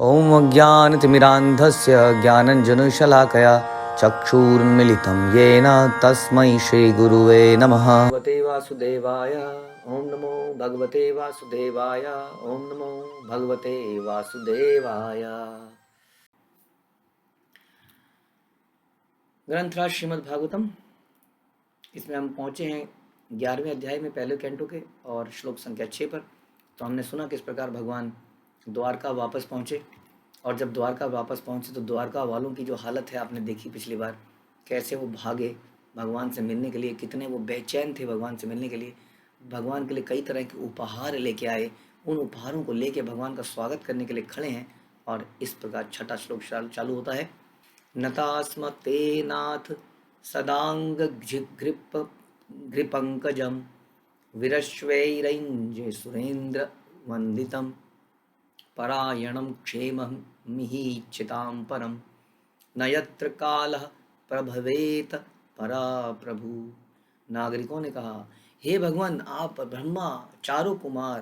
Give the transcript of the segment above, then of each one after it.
ॐ अज्ञानतिमिरान्धस्य ज्ञानञ्जनशलाकया चक्षुरुन्मिलितं येन तस्मै श्रीगुरुवे नमः। भगवते वासुदेवाय ॐ नमो भगवते वासुदेवाय ॐ नमो भगवते वासुदेवाय। ग्रंथराज श्रीमद् भागवतम, इसमें हम पहुँचे हैं 11वें अध्याय में पहले कैंटो के और श्लोक संख्या 6 पर। तो हमने सुना किस प्रकार भगवान द्वारका वापस पहुँचे, और जब द्वारका वापस पहुँचे तो द्वारका वालों की जो हालत है आपने देखी पिछली बार, कैसे वो भागे भगवान से मिलने के लिए, कितने वो बेचैन थे भगवान से मिलने के लिए। भगवान के लिए कई तरह के उपहार लेके आए, उन उपहारों को लेके भगवान का स्वागत करने के लिए खड़े हैं। और इस प्रकार छठा श्लोक चालू होता है। नतास्म ते नाथ सदांग घृपंकजम विरश्वैरंज सुरेंद्र वंदितम परायणम क्षेमं मिहीच्छितां परम न यत्र कालः प्रभवेत परा प्रभु। नागरिकों ने कहा, हे भगवान, आप ब्रह्मा, चारों कुमार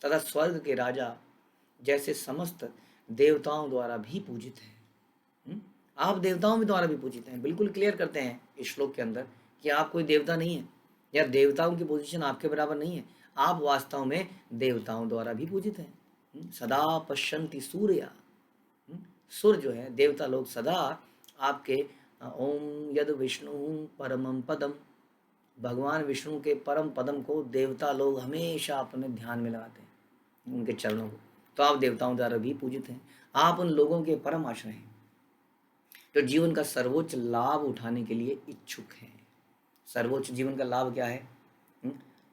तथा स्वर्ग के राजा जैसे समस्त देवताओं द्वारा भी पूजित हैं। आप देवताओं के द्वारा भी पूजित हैं। बिल्कुल क्लियर करते हैं इस श्लोक के अंदर कि आप कोई देवता नहीं है, या देवताओं की पोजीशन आपके बराबर नहीं है। आप वास्तव में देवताओं द्वारा भी पूजित हैं। सदा पश्यन्ति सूर्या, सूर्य जो है देवता लोग सदा आपके ओम यद विष्णु परमम पदम, भगवान विष्णु के परम पदम को देवता लोग हमेशा अपने ध्यान में लगाते हैं, उनके चरणों को। तो आप देवताओं द्वारा भी पूजित हैं। आप उन लोगों के परम आश्रय हैं जो जीवन का सर्वोच्च लाभ उठाने के लिए इच्छुक हैं। सर्वोच्च जीवन का लाभ क्या है?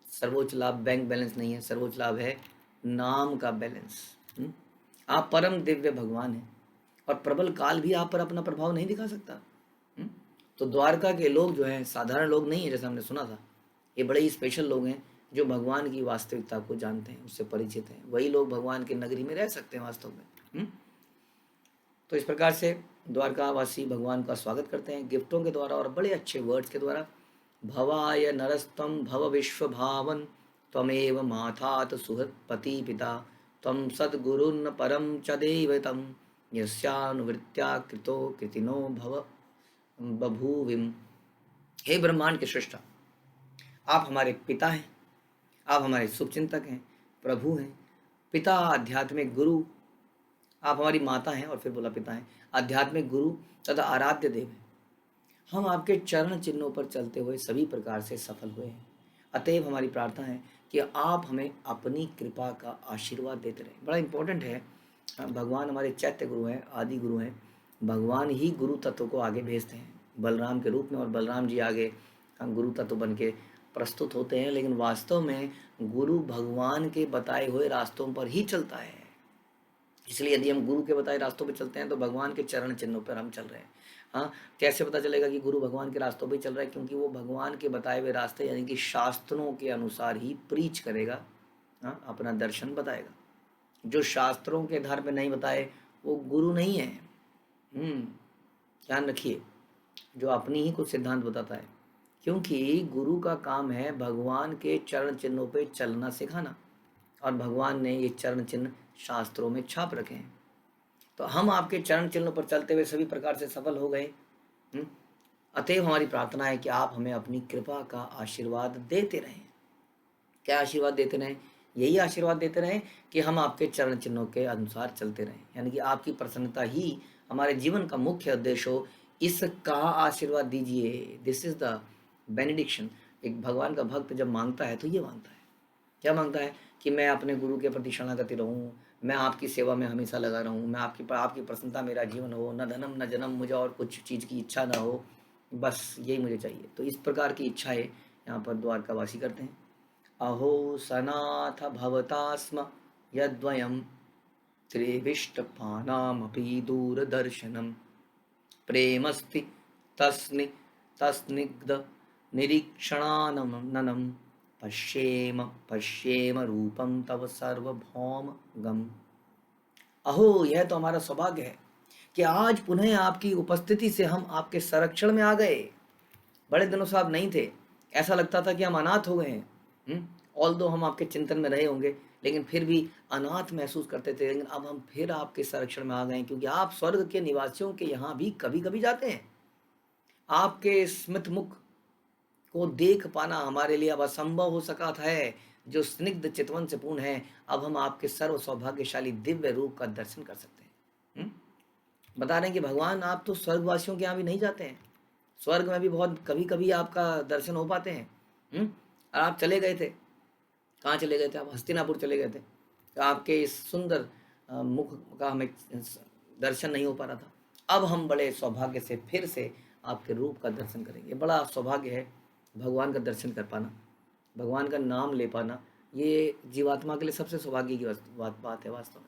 सर्वोच्च लाभ बैंक बैलेंस नहीं है, सर्वोच्च लाभ है नाम का बैलेंस। आप परम दिव्य भगवान हैं और प्रबल काल भी आप पर अपना प्रभाव नहीं दिखा सकता। तो द्वारका के लोग जो हैं साधारण लोग नहीं है, जैसा हमने सुना था। ये बड़े ही स्पेशल लोग हैं जो भगवान की वास्तविकता को जानते हैं, उससे परिचित हैं। वही लोग भगवान की नगरी में रह सकते हैं वास्तव में। तो इस प्रकार से द्वारकावासी भगवान का स्वागत करते हैं गिफ्टों के द्वारा और बड़े अच्छे वर्ड्स के द्वारा। भवाय नरस्तम भव विश्व भावन त्वमेव मातात सुहृत्पति पिता त्वं सद्गुरुन् परम च दैवतम यस्यानुवृत्त्या कृतो कृतिनो भव बभूविम। हे ब्रह्मांड के सृष्टा, आप हमारे पिता हैं, आप हमारे शुभचिंतक हैं, प्रभु हैं, पिता आध्यात्मिक गुरु। आप हमारी माता हैं और फिर बोला पिता हैं, आध्यात्मिक गुरु तथा आराध्य देव हैं। हम आपके चरण चिन्हों पर चलते हुए सभी प्रकार से सफल हुए हैं। अतएव हमारी प्रार्थना है कि आप हमें अपनी कृपा का आशीर्वाद देते रहें। बड़ा इंपॉर्टेंट है, भगवान हमारे चैत्य गुरु हैं, आदि गुरु हैं। भगवान ही गुरु तत्व को आगे भेजते हैं बलराम के रूप में, और बलराम जी आगे गुरु तत्व बन के प्रस्तुत होते हैं। लेकिन वास्तव में गुरु भगवान के बताए हुए रास्तों पर ही चलता है। इसलिए यदि हम गुरु के बताए रास्तों पर चलते हैं तो भगवान के चरण चिन्हों पर हम चल रहे हैं। हाँ, कैसे पता चलेगा कि गुरु भगवान के रास्तों पर चल रहा है? क्योंकि वो भगवान के बताए हुए रास्ते यानी कि शास्त्रों के अनुसार ही प्रीच करेगा, हाँ, अपना दर्शन बताएगा। जो शास्त्रों के आधार पर नहीं बताए वो गुरु नहीं है। ध्यान रखिए, जो अपनी ही कुछ सिद्धांत बताता है, क्योंकि गुरु का काम है भगवान के चरण चिन्हों पर चलना सिखाना, और भगवान ने ये चरण चिन्ह शास्त्रों में छाप रखे हैं। तो हम आपके चरण चिन्हों पर चलते हुए सभी प्रकार से सफल हो गए। अतएव हमारी प्रार्थना है कि आप हमें अपनी कृपा का आशीर्वाद देते रहें। क्या आशीर्वाद देते रहें? यही आशीर्वाद देते रहें कि हम आपके चरण चिन्हों के अनुसार चलते रहें, यानी कि आपकी प्रसन्नता ही हमारे जीवन का मुख्य उद्देश्य हो। इसका आशीर्वाद दीजिए। This is the benediction. एक भगवान का भक्त जब मांगता है तो ये मांगता है, क्या मांगता है? कि मैं अपने गुरु के प्रति शरणागति रहूं, मैं आपकी सेवा में हमेशा लगा रहूं, मैं आपकी प्रसन्नता मेरा जीवन हो, न धनम न जन्म, मुझे और कुछ चीज़ की इच्छा ना हो, बस यही मुझे चाहिए। तो इस प्रकार की इच्छाएं यहाँ पर द्वारकावासी करते हैं। अहो सनाथ भवता स्म यद्वयम त्रिविष्टपानामपि दूरदर्शनम प्रेमस्ति तस्निग्ध निरीक्षणाननम पश्येम रूपम तव सार्वभौम गम। अहो, यह तो हमारा सौभाग्य है कि आज पुनः आपकी उपस्थिति से हम आपके संरक्षण में आ गए। बड़े दिनों से आप नहीं थे, ऐसा लगता था कि हम अनाथ हो गए हैं। ऑल्दो हम आपके चिंतन में रहे होंगे, लेकिन फिर भी अनाथ महसूस करते थे। लेकिन अब हम फिर आपके संरक्षण में आ गए हैं, क्योंकि आप स्वर्ग के निवासियों के यहाँ भी कभी कभी जाते हैं। आपके स्मित मुख को देख पाना हमारे लिए अब असंभव हो सका था है, जो स्निग्ध चितवन से पूर्ण है। अब हम आपके सर्व सौभाग्यशाली दिव्य रूप का दर्शन कर सकते हैं। बता रहे हैं कि भगवान आप तो स्वर्गवासियों के यहाँ भी नहीं जाते हैं, स्वर्ग में भी बहुत कभी कभी आपका दर्शन हो पाते हैं। और आप चले गए थे, कहाँ चले गए थे? आप हस्तिनापुर चले गए थे, तो आपके इस सुंदर मुख का हमें दर्शन नहीं हो पा रहा था। अब हम बड़े सौभाग्य से फिर से आपके रूप का दर्शन करेंगे। बड़ा सौभाग्य है भगवान का दर्शन कर पाना, भगवान का नाम ले पाना। ये जीवात्मा के लिए सबसे सौभाग्य की बात है वास्तव में।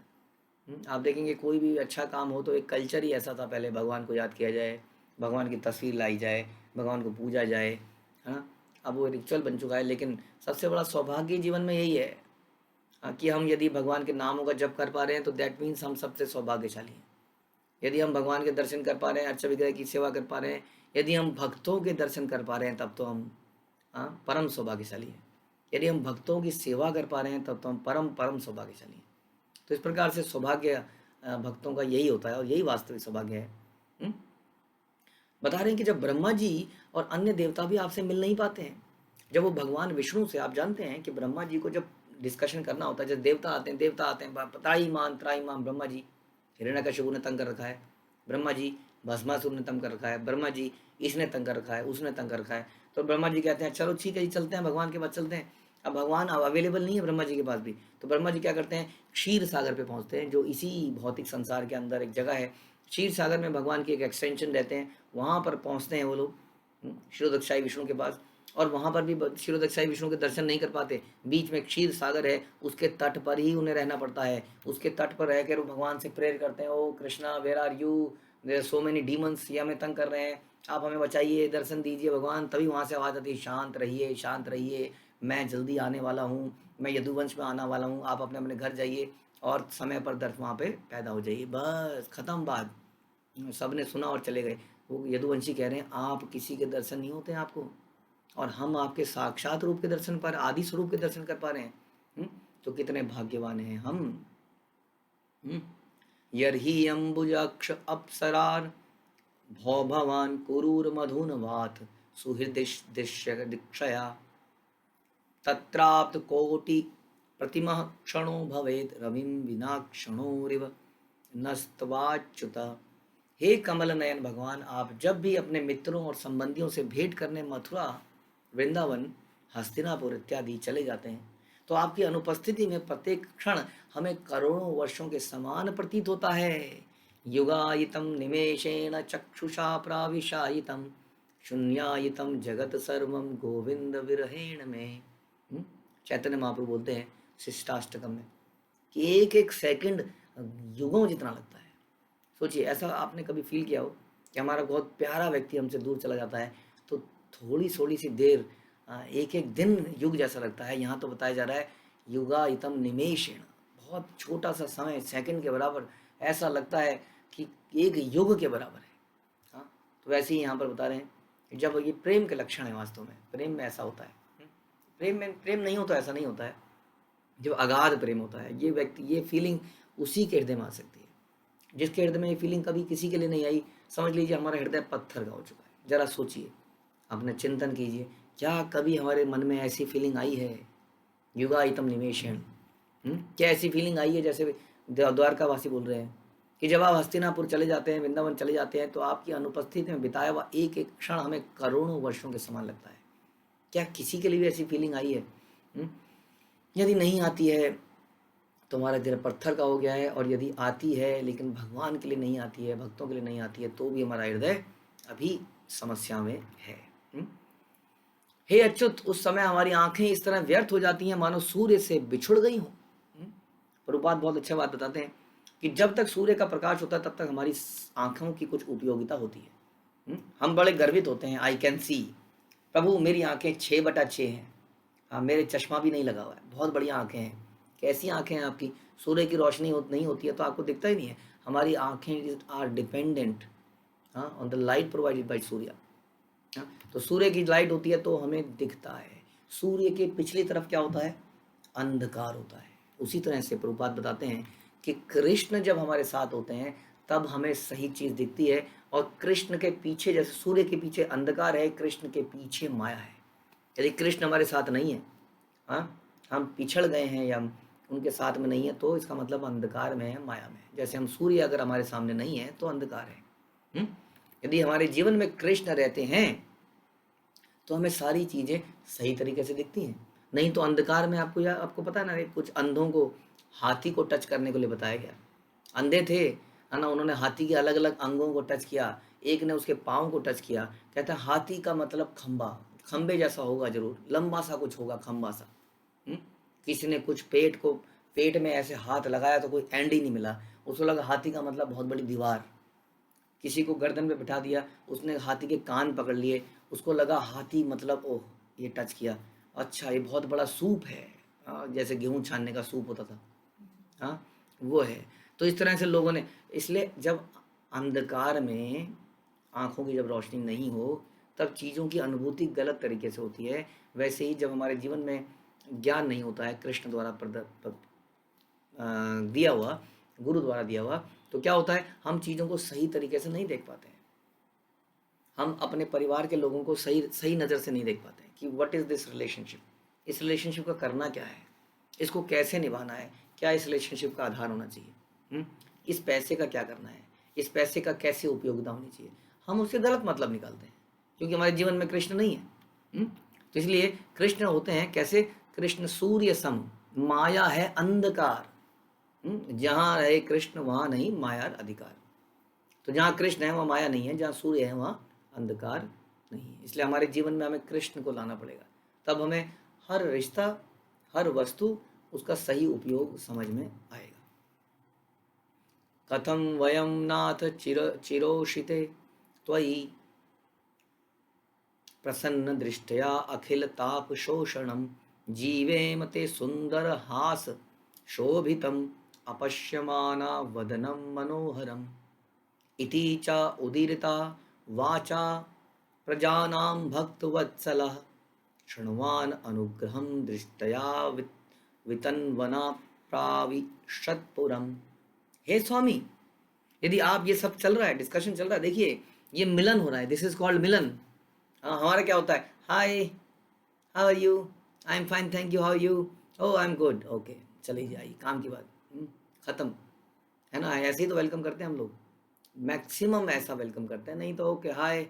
आप देखेंगे कोई भी अच्छा काम हो तो एक कल्चर ही ऐसा था, पहले भगवान को याद किया जाए, भगवान की तस्वीर लाई जाए, भगवान को पूजा जाए, है ना। अब वो रिचुअल बन चुका है। लेकिन सबसे बड़ा सौभाग्य जीवन में यही है कि हम यदि भगवान के नामों का जप कर पा रहे हैं तो दैट मीन्स हम सबसे सौभाग्यशाली हैं। यदि हम भगवान के दर्शन कर पा रहे हैं, अर्चा विग्रह की सेवा कर पा रहे हैं, यदि हम भक्तों के दर्शन कर पा रहे हैं, तब तो हम परम सौभाग्यशाली हैं। यदि हम भक्तों की सेवा कर पा रहे हैं, तब तो हम परम परम सौभाग्यशाली हैं। तो इस प्रकार से सौभाग्य भक्तों का यही होता है, और यही वास्तविक सौभाग्य है। बता रहे हैं कि जब ब्रह्मा जी और अन्य देवता भी आपसे मिल नहीं पाते हैं, जब वो भगवान विष्णु से, आप जानते हैं कि ब्रह्मा जी को जब डिस्कशन करना होता है, जब देवता आते हैं त्राईमान ब्रह्मा जी, हिरण्यकशिपु ने तंग कर रखा है, ब्रह्मा जी भस्मासुर ने तंग कर रखा है, ब्रह्मा जी इसने तंग कर रखा है, उसने तंग कर रखा है। तो ब्रह्मा जी कहते हैं चलो ठीक है जी, चलते हैं भगवान के पास चलते हैं। अब भगवान अवेलेबल नहीं है ब्रह्मा जी के पास भी, तो ब्रह्मा जी क्या करते हैं, क्षीर सागर पे पहुंचते हैं, जो इसी भौतिक संसार के अंदर एक जगह है। क्षीर सागर में भगवान की एक एक्सटेंशन रहते हैं, वहाँ पर पहुँचते हैं वो लोग क्षीरोदक्षाई विष्णु के पास। और वहाँ पर भी क्षीरोदक्षाई विष्णु के दर्शन नहीं कर पाते। बीच में क्षीर सागर है, उसके तट पर ही उन्हें रहना पड़ता है। उसके तट पर रहकर वो भगवान से प्रेयर करते हैं, oh Krishna where are you, there so many demons, ये हमें तंग कर रहे हैं, आप हमें बचाइए, दर्शन दीजिए भगवान। तभी वहाँ से आवाज़ आती है, शांत रहिए शांत रहिए, मैं जल्दी आने वाला हूँ, मैं यदुवंश में आने वाला हूँ, आप अपने अपने घर जाइए और समय पर दर्श वहाँ पे पैदा हो जाइए। बस खत्म बात। सब ने सुना और चले गए। वो यदुवंशी कह रहे हैं आप किसी के दर्शन नहीं होते हैं आपको, और हम आपके साक्षात रूप के दर्शन पर, आदि स्वरूप के दर्शन कर पा रहे हैं। तो कितने भाग्यवान हैं हम। यर्हि अम्बुजाक्ष अप्सरार भौ भवान कुरूर मधुन वात सुहृदृश्य दीक्षया तत्राप्त कोटि प्रतिमा क्षणो भवेत रविम विना क्षणोरिव नस्तवाच्युत। हे कमल नयन भगवान, आप जब भी अपने मित्रों और संबंधियों से भेंट करने मथुरा, वृंदावन, हस्तिनापुर इत्यादि चले जाते हैं, तो आपकी अनुपस्थिति में प्रत्येक क्षण हमें करोड़ों वर्षों के समान प्रतीत होता है। युगायितम निमेषेण चक्षुषा प्राविशायितम शून्यायितम जगत सर्वम गोविंद विरहेण में। चैतन्य महाप्रभु बोलते हैं शिष्टाष्टकम में कि एक एक सेकंड युगों जितना लगता है। सोचिए, ऐसा आपने कभी फील किया हो कि हमारा बहुत प्यारा व्यक्ति हमसे दूर चला जाता है, तो थोड़ी थोड़ी सी देर, एक एक दिन युग जैसा लगता है। यहाँ तो बताया जा रहा है युगायितम निमेषेण, बहुत छोटा सा समय, सेकंड के बराबर ऐसा लगता है कि एक युग के बराबर है। हाँ, तो वैसे ही यहाँ पर बता रहे हैं कि जब ये प्रेम के लक्षण है, वास्तव में प्रेम में ऐसा होता है। प्रेम नहीं होता, ऐसा नहीं होता है। जो अगाध प्रेम होता है, ये व्यक्ति, ये फीलिंग उसी के हृदय में आ सकती है। जिसके हृदय में ये फीलिंग कभी किसी के लिए नहीं आई, समझ लीजिए हमारा हृदय पत्थर का हो चुका है। जरा सोचिए, अपने चिंतन कीजिए, क्या कभी हमारे मन में ऐसी फीलिंग आई है? युगायितम निमेषेण, क्या ऐसी फीलिंग आई है जैसे द्वारकावासी बोल रहे हैं कि जब आप हस्तिनापुर चले जाते हैं, वृंदावन चले जाते हैं, तो आपकी अनुपस्थिति में बिताया हुआ एक एक क्षण हमें करोड़ों वर्षों के समान लगता है। क्या किसी के लिए भी ऐसी फीलिंग आई है? यदि नहीं आती है तो हमारा दिल पत्थर का हो गया है, और यदि आती है लेकिन भगवान के लिए नहीं आती है, भक्तों के लिए नहीं आती है, तो भी हमारा हृदय अभी समस्या में है। हे अच्युत, उस समय हमारी आंखें इस तरह व्यर्थ हो जाती हैं मानो सूर्य से बिछुड़ गई हों। प्रभुपाद बहुत अच्छा बात बताते हैं कि जब तक सूर्य का प्रकाश होता है तब तक हमारी आंखों की कुछ उपयोगिता होती है। हम बड़े गर्वित होते हैं, आई कैन सी, प्रभु मेरी आंखें 6/6 हैं, हाँ मेरे चश्मा भी नहीं लगा हुआ है, बहुत बढ़िया आंखें हैं। कैसी आंखें हैं आपकी? सूर्य की रोशनी नहीं होती है तो आपको दिखता ही नहीं है। हमारी आंखें are dependent on the light provided by Surya. तो सूर्य की लाइट होती है तो हमें दिखता है। सूर्य के पिछली तरफ क्या होता है? अंधकार होता है। उसी तरह से प्रभुपाद बताते हैं कि कृष्ण जब हमारे साथ होते हैं तब हमें सही चीज़ दिखती है, और कृष्ण के पीछे, जैसे सूर्य के पीछे अंधकार है, कृष्ण के पीछे माया है। यदि कृष्ण हमारे साथ नहीं है, हाँ, हम पिछड़ गए हैं या हम उनके साथ में नहीं है, तो इसका मतलब अंधकार में है, माया में है। जैसे हम सूर्य अगर हमारे सामने नहीं है तो अंधकार है। यदि हमारे जीवन में कृष्ण रहते हैं तो हमें सारी चीज़ें सही तरीके से दिखती हैं, नहीं तो अंधकार में आपको पता है ना, कुछ अंधों को हाथी को टच करने के लिए बताया गया। अंधे थे, है ना, उन्होंने हाथी के अलग अलग अंगों को टच किया, एक ने उसके पाँव को टच किया, कहते हैं हाथी का मतलब खंबा, खंबे जैसा होगा जरूर, लंबा सा कुछ होगा, खंबा सा। किसी ने कुछ पेट में ऐसे हाथ लगाया तो कोई एंड ही नहीं मिला, उसको लगा हाथी का मतलब बहुत बड़ी दीवार। किसी को गर्दन पे बिठा दिया, उसने हाथी के कान पकड़ लिए, उसको लगा हाथी मतलब ओह ये टच किया, अच्छा ये बहुत बड़ा सूप है, जैसे गेहूं छानने का सूप होता था, हाँ वो है। तो इस तरह से लोगों ने, इसलिए जब अंधकार में आंखों की जब रोशनी नहीं हो तब चीज़ों की अनुभूति गलत तरीके से होती है। वैसे ही जब हमारे जीवन में ज्ञान नहीं होता है, कृष्ण द्वारा दिया हुआ, गुरु द्वारा दिया हुआ, तो क्या होता है, हम चीज़ों को सही तरीके से नहीं देख पाते हैं। हम अपने परिवार के लोगों को सही सही नज़र से नहीं देख पाते हैं कि व्हाट इज़ दिस रिलेशनशिप, इस रिलेशनशिप का करना क्या है, इसको कैसे निभाना है, क्या इस रिलेशनशिप का आधार होना चाहिए, इस पैसे का क्या करना है, इस पैसे का कैसे उपयोगिता होनी चाहिए। हम उससे गलत मतलब निकालते हैं क्योंकि हमारे जीवन में कृष्ण नहीं है। तो इसलिए कृष्ण होते हैं कैसे, कृष्ण सूर्य सम, माया है अंधकार। जहाँ रहे कृष्ण वहाँ नहीं माया अधिकार। तो जहाँ कृष्ण है वहाँ माया नहीं है, जहाँ सूर्य है वहाँ अंधकार नहीं है। इसलिए हमारे जीवन में हमें कृष्ण को लाना पड़ेगा, तब हमें हर रिश्ता, हर वस्तु, उसका सही उपयोग समझ में आएगा। कथम वयम नाथ चिरोषिते त्वयि प्रसन्न दृष्टया अखिल ताप शोषणम जीवेम ते सुंदर हास शोभितम अपश्यमाना वदनम मनोहरम इति च उदीरिता वाचा प्रजानां भक्तवत्सलः शृण्वान् अनुग्रहं दृष्टया वितन्वना प्राविशत्पुरम्। हे स्वामी, यदि आप, ये सब चल रहा है, डिस्कशन चल रहा है, देखिए ये मिलन हो रहा है, दिस इज कॉल्ड मिलन। हमारा क्या होता है, hi how are you, I am fine thank you, how are you, oh I am good, okay चली जाइए, काम की बात, खत्म, है ना। ऐसे ही तो वेलकम करते हैं हम लोग, मैक्सिमम ऐसा वेलकम करते हैं, नहीं तो ओके हाय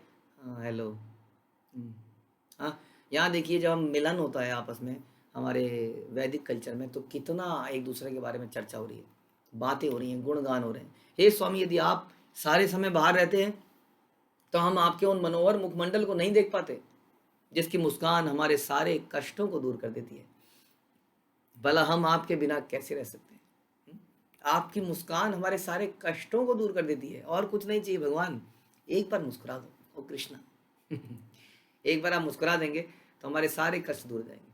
हेलो। हाँ, यहाँ देखिए जब हम मिलन होता है आपस में हमारे वैदिक कल्चर में, तो कितना एक दूसरे के बारे में चर्चा हो रही है, बातें हो रही हैं, गुणगान हो रहे हैं। हे स्वामी, यदि आप सारे समय बाहर रहते हैं तो हम आपके उन मनोहर मुखमंडल को नहीं देख पाते जिसकी मुस्कान हमारे सारे कष्टों को दूर कर देती है। भला हम आपके बिना कैसे रह सकते हैं। आपकी मुस्कान हमारे सारे कष्टों को दूर कर देती है, और कुछ नहीं चाहिए भगवान, एक बार मुस्कुरा दो, ओ कृष्णा। एक बार आप मुस्कुरा देंगे तो हमारे सारे कष्ट दूर हो जाएंगे।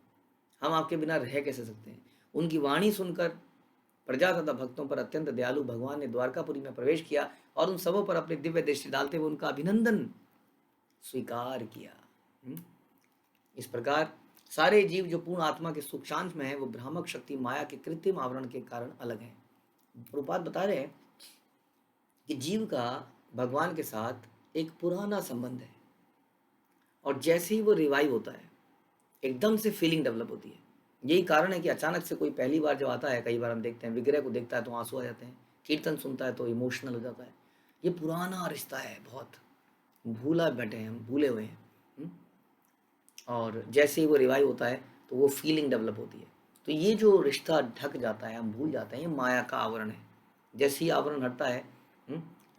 हम आपके बिना रह कैसे सकते हैं। उनकी वाणी सुनकर प्रजा तथा भक्तों पर अत्यंत दयालु भगवान ने द्वारकापुरी में प्रवेश किया और उन सबों पर अपनी दिव्य दृष्टि डालते हुए उनका अभिनंदन स्वीकार किया। इस प्रकार सारे जीव जो पूर्ण आत्मा के सूक्ष्मांश में है, वो भ्रामक शक्ति माया के कृत्रिम आवरण के कारण अलग है। प्रभुपाद बता रहे हैं कि जीव का भगवान के साथ एक पुराना संबंध है, और जैसे ही वो रिवाइव होता है एकदम से फीलिंग डेवलप होती है। यही कारण है कि अचानक से कोई पहली बार जब आता है, कई बार हम देखते हैं विग्रह को देखता है तो आंसू आ जाते हैं, कीर्तन सुनता है तो इमोशनल हो जाता है। ये पुराना रिश्ता है, बहुत भूला बैठे हैं हम, भूले हुए हैं। और जैसे ही वो रिवाइव होता है तो वो फीलिंग डेवलप होती है। तो ये जो रिश्ता ढक जाता है, हम भूल जाते हैं, ये माया का आवरण है। जैसे ही आवरण हटता है,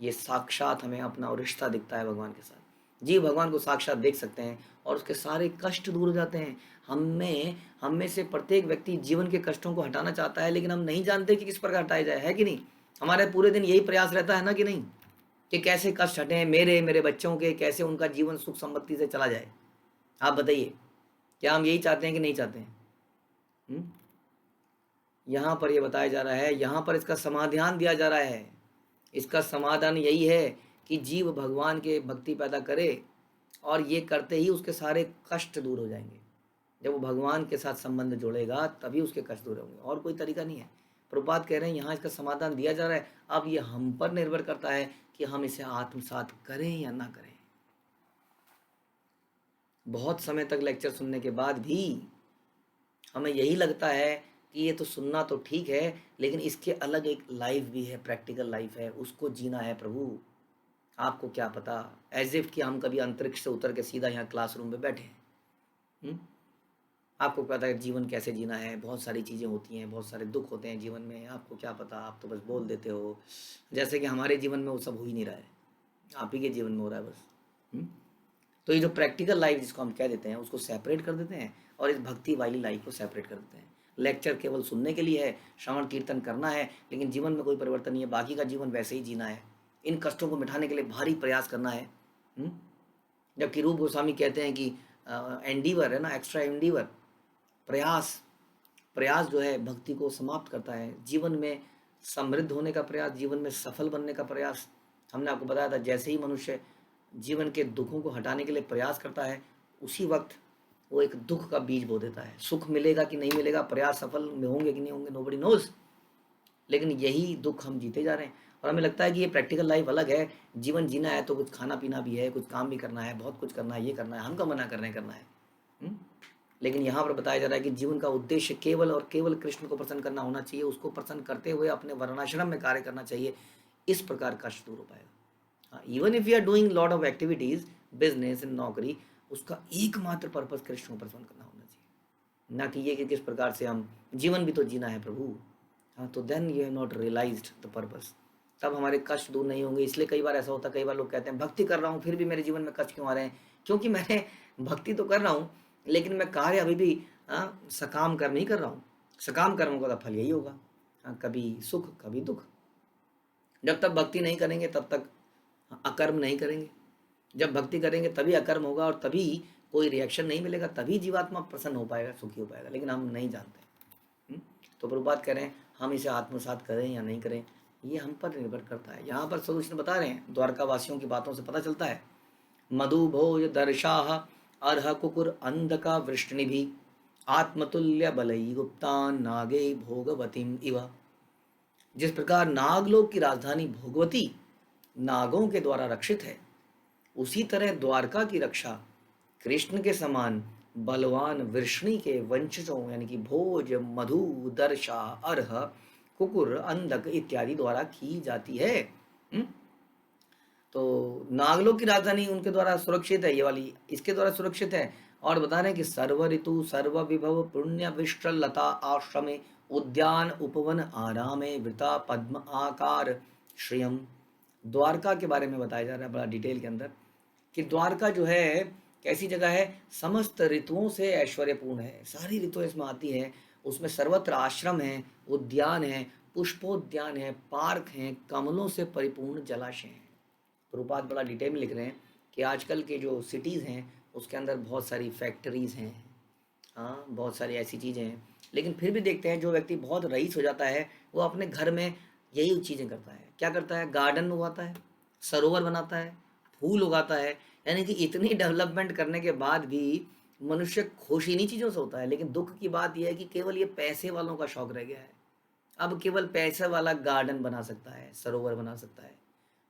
ये साक्षात हमें अपना रिश्ता दिखता है भगवान के साथ। जी, भगवान को साक्षात देख सकते हैं और उसके सारे कष्ट दूर हो जाते हैं। हम में से प्रत्येक व्यक्ति जीवन के कष्टों को हटाना चाहता है, लेकिन हम नहीं जानते कि किस प्रकार हटाया जाए, है कि नहीं। हमारे पूरे दिन यही प्रयास रहता है ना कि नहीं, कि कैसे कष्ट हटें मेरे बच्चों के, कैसे उनका जीवन सुख समृद्धि से चला जाए। आप बताइए, क्या हम यही चाहते हैं कि नहीं चाहते हैं। यहाँ पर ये बताया जा रहा है, यहाँ पर इसका समाधान दिया जा रहा है। इसका समाधान यही है कि जीव भगवान के भक्ति पैदा करे, और ये करते ही उसके सारे कष्ट दूर हो जाएंगे। जब वो भगवान के साथ संबंध जोड़ेगा तभी उसके कष्ट दूर होंगे, और कोई तरीका नहीं है। प्रभुपाद कह रहे हैं यहाँ इसका समाधान दिया जा रहा है। अब ये हम पर निर्भर करता है कि हम इसे आत्मसात करें या ना करें। बहुत समय तक लेक्चर सुनने के बाद भी हमें यही लगता है कि ये तो सुनना तो ठीक है, लेकिन इसके अलग एक लाइफ भी है, प्रैक्टिकल लाइफ है, उसको जीना है प्रभु। आपको क्या पता, एज इफ कि हम कभी अंतरिक्ष से उतर के सीधा यहाँ क्लासरूम में बैठे हैं। आपको पता है जीवन कैसे जीना है, बहुत सारी चीज़ें होती हैं, बहुत सारे दुख होते हैं जीवन में, आपको क्या पता, आप तो बस बोल देते हो। जैसे कि हमारे जीवन में वो सब हो ही नहीं रहा है, आप ही के जीवन में हो रहा है बस। तो ये जो प्रैक्टिकल लाइफ जिसको हम कह देते हैं उसको सेपरेट कर देते हैं, और इस भक्ति वाली लाइफ को सेपरेट कर देते हैं। लेक्चर केवल सुनने के लिए है, श्रवण कीर्तन करना है, लेकिन जीवन में कोई परिवर्तन नहीं है, बाकी का जीवन वैसे ही जीना है। इन कष्टों को मिटाने के लिए भारी प्रयास करना है। जबकि रूप गोस्वामी कहते हैं कि एंडीवर है ना, एक्स्ट्रा एंडीवर, प्रयास। प्रयास जो है भक्ति को समाप्त करता है, जीवन में समृद्ध होने का प्रयास, जीवन में सफल बनने का प्रयास। हमने आपको बताया था जैसे ही मनुष्य जीवन के दुखों को हटाने के लिए प्रयास करता है, उसी वक्त वो एक दुख का बीज बो देता है। सुख मिलेगा कि नहीं मिलेगा, प्रयास सफल में होंगे कि नहीं होंगे, नोबडी नोज, लेकिन यही दुख हम जीते जा रहे हैं। और हमें लगता है कि ये प्रैक्टिकल लाइफ अलग है, जीवन जीना है तो कुछ खाना पीना भी है, कुछ काम भी करना है, बहुत कुछ करना है, ये करना है, हम कब मना कर रहे हैं करना है। लेकिन यहाँ पर बताया जा रहा है कि जीवन का उद्देश्य केवल और केवल कृष्ण को प्रसन्न करना होना चाहिए, उसको प्रसन्न करते हुए अपने वर्णाश्रम में कार्य करना चाहिए। इस प्रकार कष्ट दूर हो पाएगा। Even if you are doing lot of activities, business and नौकरी, उसका एकमात्र पर्पज कृष्ण को प्रसन्न करना होना चाहिए, ना कि ये कि किस प्रकार से हम जीवन भी तो जीना है प्रभु। हाँ, तो then you have not realised the purpose, तब हमारे कष्ट दूर नहीं होंगे। इसलिए कई बार ऐसा होता है, कई बार लोग कहते हैं भक्ति कर रहा हूँ फिर भी मेरे जीवन में कष्ट क्यों आ रहे हैं, क्योंकि मैंने भक्ति तो कर रहा हूँ लेकिन मैं कार्य अभी भी सकाम कर्म नहीं कर रहा हूँ। सकाम कर्म का फल यही होगा, कभी सुख कभी दुख। जब तक भक्ति नहीं करेंगे तब तक अकर्म नहीं करेंगे, जब भक्ति करेंगे तभी अकर्म होगा, और तभी कोई रिएक्शन नहीं मिलेगा, तभी जीवात्मा प्रसन्न हो पाएगा, सुखी हो पाएगा। लेकिन हम नहीं जानते। तो प्रभुपाद कह रहे हैं हम इसे आत्मसात करें या नहीं करें, ये हम पर निर्भर करता है। यहाँ पर सोल्यूशन बता रहे हैं, द्वारका वासियों की बातों से पता चलता है। मधु भोज दर्शाह अर्ह कुकुर अंधका वृष्णिभि आत्मतुल्य बलई गुप्तान नागे भोगवतीम इव। जिस प्रकार नागलोक की राजधानी भोगवती नागों के द्वारा रक्षित है, उसी तरह द्वारका की रक्षा कृष्ण के समान बलवान वृष्णि के वंशजों यानी कि भोज, मधु, दर्शा, अर्ह, कुकुर, अंधक इत्यादि द्वारा की जाती है। तो नागलोक की राजधानी उनके द्वारा सुरक्षित है, ये वाली इसके द्वारा सुरक्षित है। और बता रहे हैं कि सर्व ऋतु सर्व विभव पुण्य विष्ट लता आश्रमे उद्यान उपवन आरामे वृता पद्म आकार श्रियम। द्वारका के बारे में बताया जा रहा है बड़ा डिटेल के अंदर, कि द्वारका जो है कैसी जगह है, समस्त ऋतुओं से ऐश्वर्यपूर्ण है, सारी ऋतुएं इसमें आती है। उसमें सर्वत्र आश्रम है, उद्यान है, पुष्पोद्यान है, पार्क हैं, कमलों से परिपूर्ण जलाशय हैं। प्रभुपाद बड़ा डिटेल में लिख रहे हैं कि आजकल के जो सिटीज़ हैं उसके अंदर बहुत सारी फैक्ट्रीज़ हैं, हाँ बहुत सारी ऐसी चीज़ें हैं, लेकिन फिर भी देखते हैं जो व्यक्ति बहुत रईस हो जाता है वो अपने घर में यही चीज़ें करता है। क्या करता है, गार्डन उगाता है, सरोवर बनाता है, फूल उगाता है। यानी कि इतनी डेवलपमेंट करने के बाद भी मनुष्य खुश इन्हीं चीज़ों से होता है। लेकिन दुख की बात यह है कि केवल ये पैसे वालों का शौक रह गया है। अब केवल पैसे वाला गार्डन बना सकता है, सरोवर बना सकता है।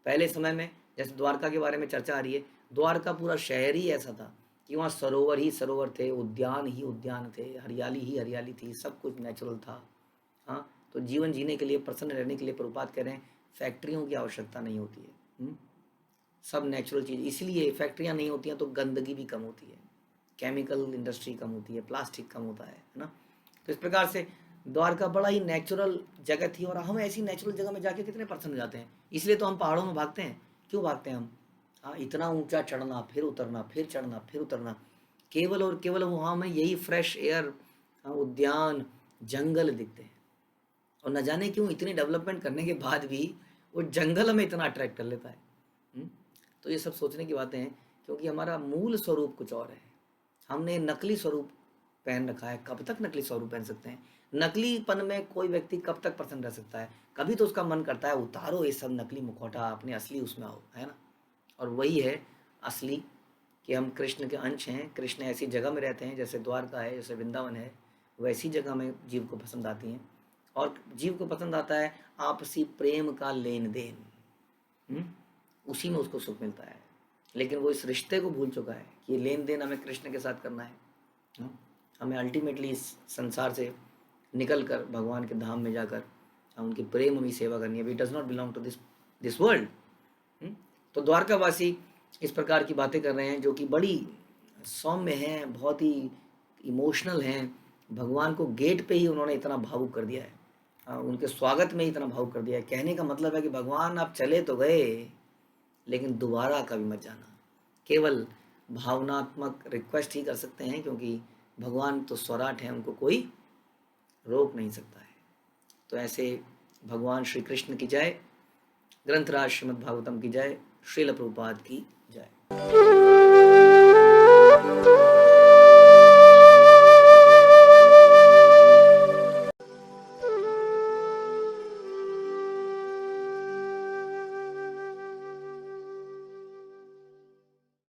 पहले समय में जैसे द्वारका के बारे में चर्चा आ रही है, द्वारका पूरा शहर ही ऐसा था कि वहाँ सरोवर ही सरोवर थे, उद्यान ही उद्यान थे, हरियाली ही हरियाली थी, सब कुछ नेचुरल था। हाँ, तो जीवन जीने के लिए, प्रसन्न रहने के लिए प्रभुपाद कह रहे हैं फैक्ट्रियों की आवश्यकता नहीं होती है। सब नेचुरल चीज़, इसलिए फैक्ट्रियाँ नहीं होती हैं तो गंदगी भी कम होती है, केमिकल इंडस्ट्री कम होती है, प्लास्टिक कम होता है ना। तो इस प्रकार से द्वारका बड़ा ही नेचुरल जगह थी, और हम ऐसी नेचुरल जगह में जाके कितने प्रसन्न हो जाते हैं। इसलिए तो हम पहाड़ों में भागते हैं। क्यों भागते हैं हम? हाँ, इतना ऊंचा चढ़ना, फिर उतरना, फिर चढ़ना, फिर उतरना, केवल और केवल वहाँ में यही फ्रेश एयर, उद्यान, जंगल दिखते हैं। और न जाने क्यों इतनी डेवलपमेंट करने के बाद भी वो जंगल हमें इतना अट्रैक्ट कर लेता है। तो ये सब सोचने की बातें हैं, क्योंकि हमारा मूल स्वरूप कुछ और है। हमने नकली स्वरूप पहन रखा है। कब तक नकली स्वरूप पहन सकते हैं? नकलीपन में कोई व्यक्ति कब तक प्रसन्न रह सकता है? कभी तो उसका मन करता है उतारो ये सब नकली मुखौटा, अपने असली उसमें आओ, है ना। और वही है असली, कि हम कृष्ण के अंश हैं। कृष्ण ऐसी जगह में रहते हैं जैसे द्वारका है, जैसे वृंदावन है, वैसी जगह में जीव को पसंद आती हैं। और जीव को पसंद आता है आपसी प्रेम का लेन देन। उसी में उसको सुख मिलता है। लेकिन वो इस रिश्ते को भूल चुका है कि ये लेन देन हमें कृष्ण के साथ करना है। हमें अल्टीमेटली इस संसार से निकल कर भगवान के धाम में जाकर उनकी प्रेम में सेवा करनी है। We does not belong to this world. तो द्वारकावासी इस प्रकार की बातें कर रहे हैं जो कि बड़ी सौम्य हैं, बहुत ही इमोशनल हैं। भगवान को गेट पे ही उन्होंने इतना भावुक कर दिया है, उनके स्वागत में ही इतना भावुक कर दिया है। कहने का मतलब है कि भगवान आप चले तो गए, लेकिन दोबारा कभी मत जाना। केवल भावनात्मक रिक्वेस्ट ही कर सकते हैं, क्योंकि भगवान तो स्वराट हैं, उनको कोई रोक नहीं सकता है। तो ऐसे भगवान श्री कृष्ण की जय, ग्रंथराज श्रीमद् भागवतम की जय, श्रील प्रभुपाद की जय।